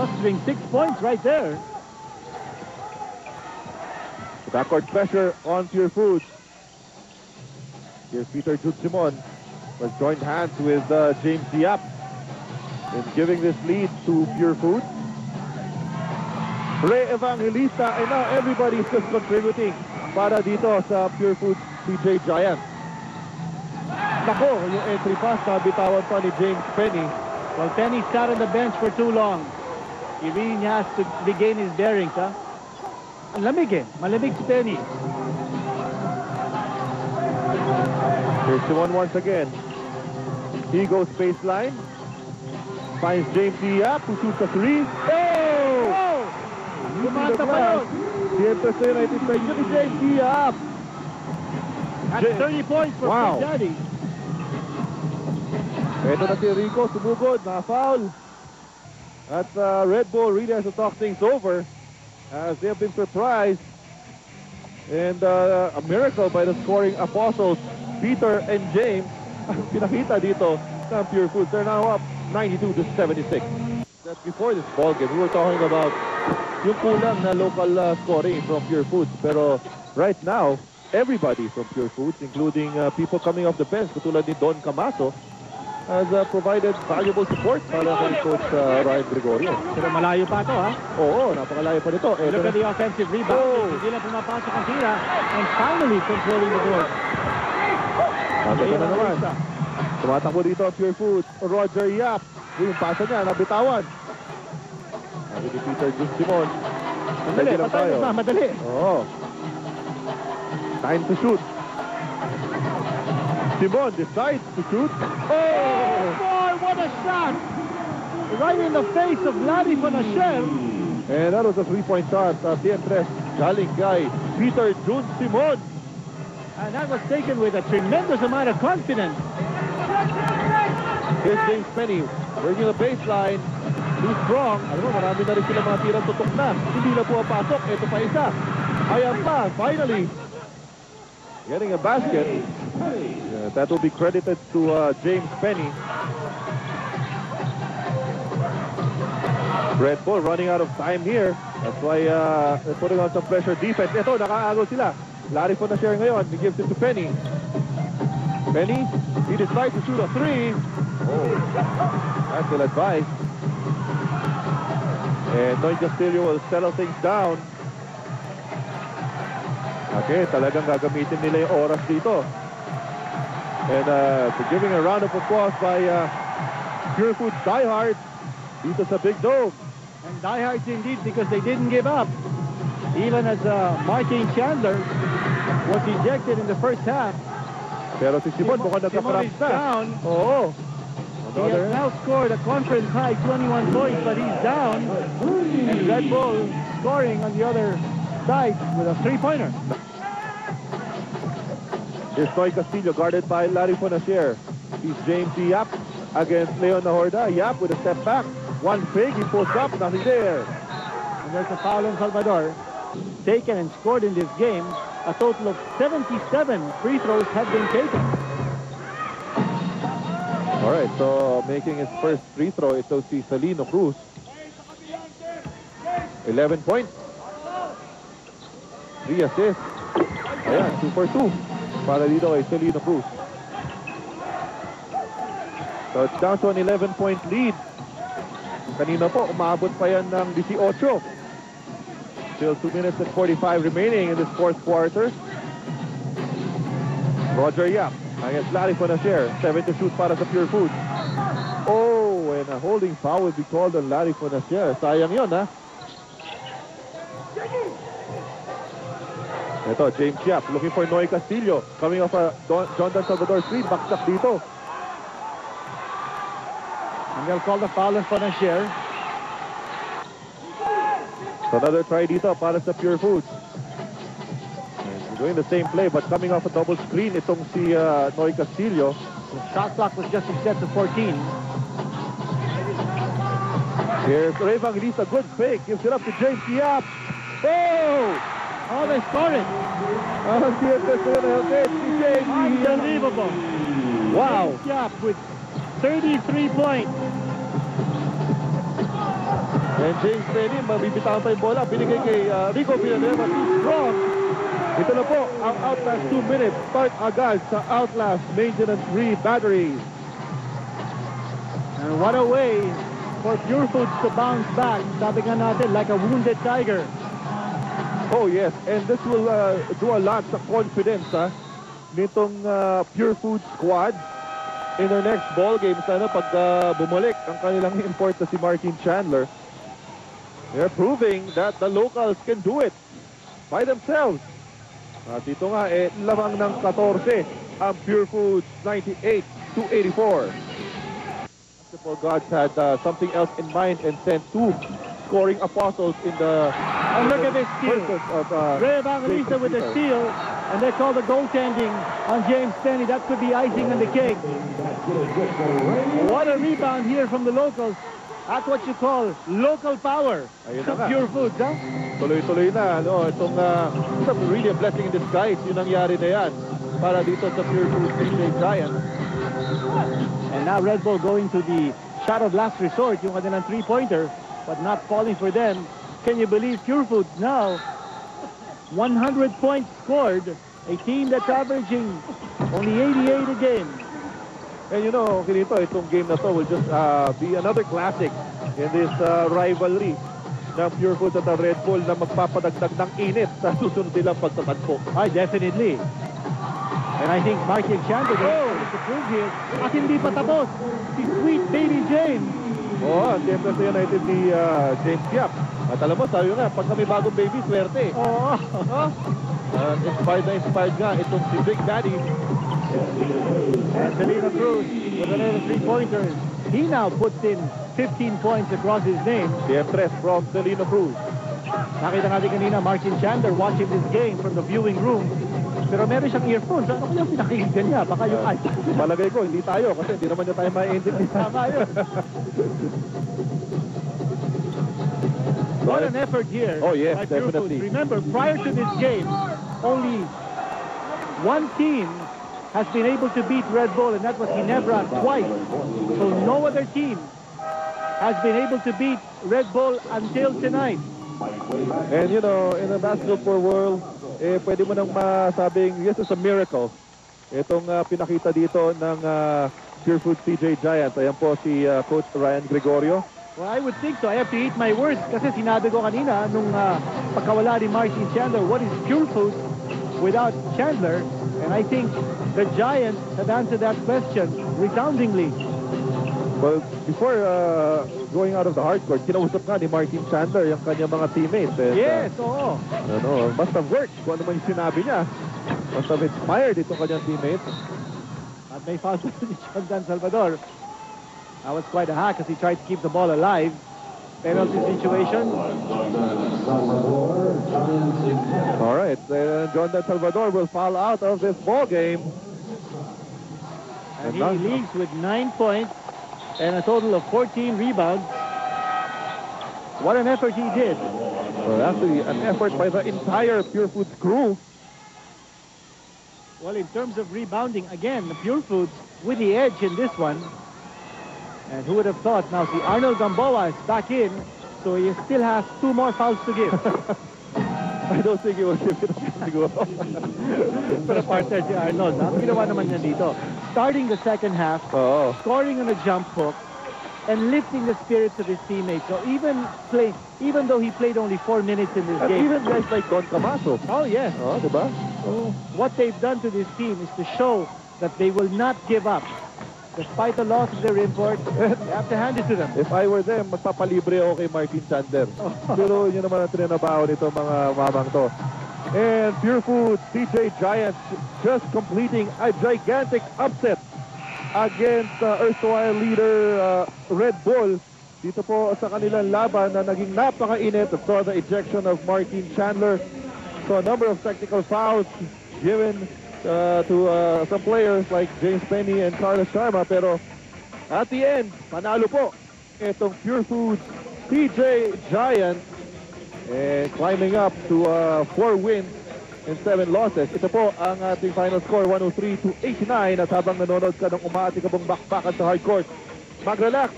clustering 6 points right there. Backcourt pressure on Pure Foods. Here's Peter Jun-Simon. Was joined hands with James Yap in giving this lead to Pure Foods. Ray Evangelista, and now everybody's just contributing para dito sa Pure Foods CJ Giants. Nako, yung entry pass, nabitawan pa ni James Penny. Well, Penny sat on the bench for too long. He really has to regain his bearings, ha? Ang lamig eh. Malamig si Penny. Here's Simon once again. He goes baseline. Finds James Yap, who shoots a three. Oh! Lumanta pa yun. Siempre sa United States ni James Yap. At 30 points for Wow. Big Daddy. Ito na si Rico, sumugod, na-foul. At Red Bull really has to talk things over as they have been surprised. And a miracle by the scoring apostles, Peter and James, pinakita dito ng Pure Foods. They're now up 92-76. That before this ball game, we were talking about yung kulang na local scoring from Pure Foods. Pero right now, everybody from Pure Foods, including people coming off the bench, katulad ni Don Camaso, has provided valuable support para kay Coach Ryan Gregorio. Pero malayo pa ito, ha? Oo, napakalayo pa nito. Look at the offensive rebound. Oh. Hindi lang pumapasok ang tira. And finally controlling the board. Ito na naman. Tumatakbo dito ang Pure Foods. Roger Yap. Yung pasa niya, nabitawan. Sabi ni Peter Jun-Simon. Madali, patay na, madali. Oo. Time to shoot. Simon decides to shoot. Oh, boy, what a shot! Right in the face of Larry Bonacier. And that was a three-point shot. Tientres galing kay Peter Jun-Simon. And that was taken with a tremendous amount of confidence. Here's James Penny. Working the baseline. Too strong. Alam mo, marami na rin sila mga tirang tutok na. Hindi na pumapasok. Ito pa isa. Ayan pa, finally. Getting a basket. That will be credited to James Penny. Red Bull running out of time here. That's why they're putting on some pressure defense. Ito, nakaagaw sila. Larry Bonacier ngayon. He gives it to Penny. Penny, he decides to shoot a three. Oh, that's still advised. And Noy Castillo will settle things down. Okay, talagang gagamitin nila yung oras dito. And giving a round of applause by Pure Foods diehards dito sa Big Dome. And diehards indeed because they didn't give up. Even as Martin Chandler was ejected in the first half. Pero si Simon mukhang nagka-cramp is na. down. Oo. He has now scored a conference high 21 points, but he's down. And Red Bull scoring on the other side with a three-pointer. Here's Noy Castillo guarded by Larry Bonacier. He's James Yap against Leon Nahorda. Yap with a step back. One fake, he pulls up, nothing there. And there's a foul on Salvador. Taken and scored in this game. A total of 77 free throws have been taken. All right, so making his first free throw, ito si Salino Cruz. 11 points. 3 assists. Ayan, 2 for 2. Para dito kay Salino Cruz. So it's down to an 11-point lead. Kanina po, umabot pa yan ng 18. Still 2 minutes and 45 remaining in this fourth quarter. Roger Yap against Larry Bonacier. 7 to shoot para sa Pure Foods. Oh, and a holding foul will be called on Larry Bonacier. Sayang yun, ha? Ito, James Yap looking for Noy Castillo. Coming off a Jonathan Salvador screen. Backstop dito. And they'll call the foul on Bonacier. So another try dito para sa Pure Foods. And doing the same play but coming off a double screen itong si Noy Castillo. The shot clock was just set to 14. Here's Ray Evangelista, good fake. Gives it up to James Yap. Oh! Oh, they scored it. Unbelievable. Wow. James Yap with 33 points. And James Penny, mabibitawan pa yung bola. Binigay kay Rico Villanueva. Too strong. Ito na po, ang Outlast 2 minutes. Start agad sa Outlast Maintenance Free Batteries. And what a way for Pure Foods to bounce back. Sabi nga natin, like a wounded tiger. Oh yes, and this will do a lot sa confidence nitong Pure Foods squad in their next ball game. Sana pag bumalik ang kanilang import na si Martin Chandler. They're proving that the locals can do it by themselves. At ito nga, lamang ng 14 ang Pure Foods 98-84. Basketball gods had something else in mind and sent 2 scoring apostles in the... And look at this steal. Ray Evangelista with the steal, and they call the goaltending on James Penny. That could be icing on the cake. What a rebound here from the locals. That's what you call local power. Ayun na nga. Pure Foods, huh? Tuloy-tuloy na, no? Itong really a blessing in disguise. Yung nangyari na yan para dito sa Pure Foods PJ Giants. And now Red Bull going to the shot of last resort, yung kanilang three-pointer, but not falling for them. Can you believe Pure Foods now 100 points scored, a team that's averaging only 88 a game. And you know, Kilito, itong game na to will just be another classic in this rivalry ng Pure Foods at ang Red Bull na magpapadagdag ng init sa susunod nilang pagtatagpo. Ay, definitely. And I think Martin Chandler to prove here. At hindi pa tapos, si Sweet Baby James. Oo, siyempre sa United ni James Yap. At alam mo, sabi nga, pag may bagong baby, swerte. Oo. Inspired nga itong si Big Daddy. And Selena Cruz with another three-pointer. He now puts in 15 points across his name. Siyempre from Selena Cruz. Nakita natin kanina, Martin Chandler watching this game from the viewing room. Pero meron siyang earphones. Ano kaya pinakinggan niya? Baka yung iPad. Palagay ko, hindi tayo kasi hindi naman niya tayo maiintindihan. Tama yun. What an effort here. Oh yes, by Pure definitely. Foods. Remember, prior to this game, only one team has been able to beat Red Bull, and that was Ginebra twice. So no other team has been able to beat Red Bull until tonight. And you know, in the basketball world, pwede mo nang masabing, yes, it's a miracle. Itong pinakita dito ng Pure Foods PJ Giants. Ayan po si Coach Ryan Gregorio. Well, I would think so. I have to eat my words kasi sinabi ko kanina nung pagkawala ni Martin Chandler, what is Pure Foods without Chandler? And I think the Giants have answered that question resoundingly. Well, before going out of the hardcourt, kinausap nga ni Martin Chandler yung kanyang mga teammates. Yes, oo. Ano, must have worked kung ano man yung sinabi niya. Must have inspired itong kanyang teammates. At may foul ni Jondan Salvador. That was quite a hack as he tried to keep the ball alive. Penalty situation. All right, Jondan Salvador will foul out of this ball game. And he leads with 9 points and a total of 14 rebounds. What an effort he did. Well, actually, an effort by the entire Pure Foods crew. Well, in terms of rebounding, again, the Pure Foods with the edge in this one. And who would have thought? Now, see, Arnold Gamboa is back in, so he still has 2 more fouls to give. I don't think he will give it up siguro. Pero partner si Arnold, ang ginawa naman niya dito. Starting the second half, scoring on a jump hook, and lifting the spirits of his teammates. So even though he played only 4 minutes in this game. Even guys like Don Camacho. Oh, yes. Oh, diba? So what they've done to this team is to show that they will not give up. Despite the loss of their import, they have to hand it to them. If I were them, magpapalibre ako kay Martin Chandler. Pero yun naman ang trinabaho nito mga mamang to. And Pure Foods, PJ Giants just completing a gigantic upset against erstwhile leader Red Bull. Dito po sa kanilang laban na naging napakainit. Saw the ejection of Martin Chandler. So a number of technical fouls given to some players like James Penny and Carlos Sharma. Pero at the end, panalo po itong Pure Foods PJ Giants and climbing up to 4 wins and 7 losses. Ito po ang ating final score, 103-89. At habang nanonood ka ng umaatikabong bakbakan sa hardcourt, mag-relax.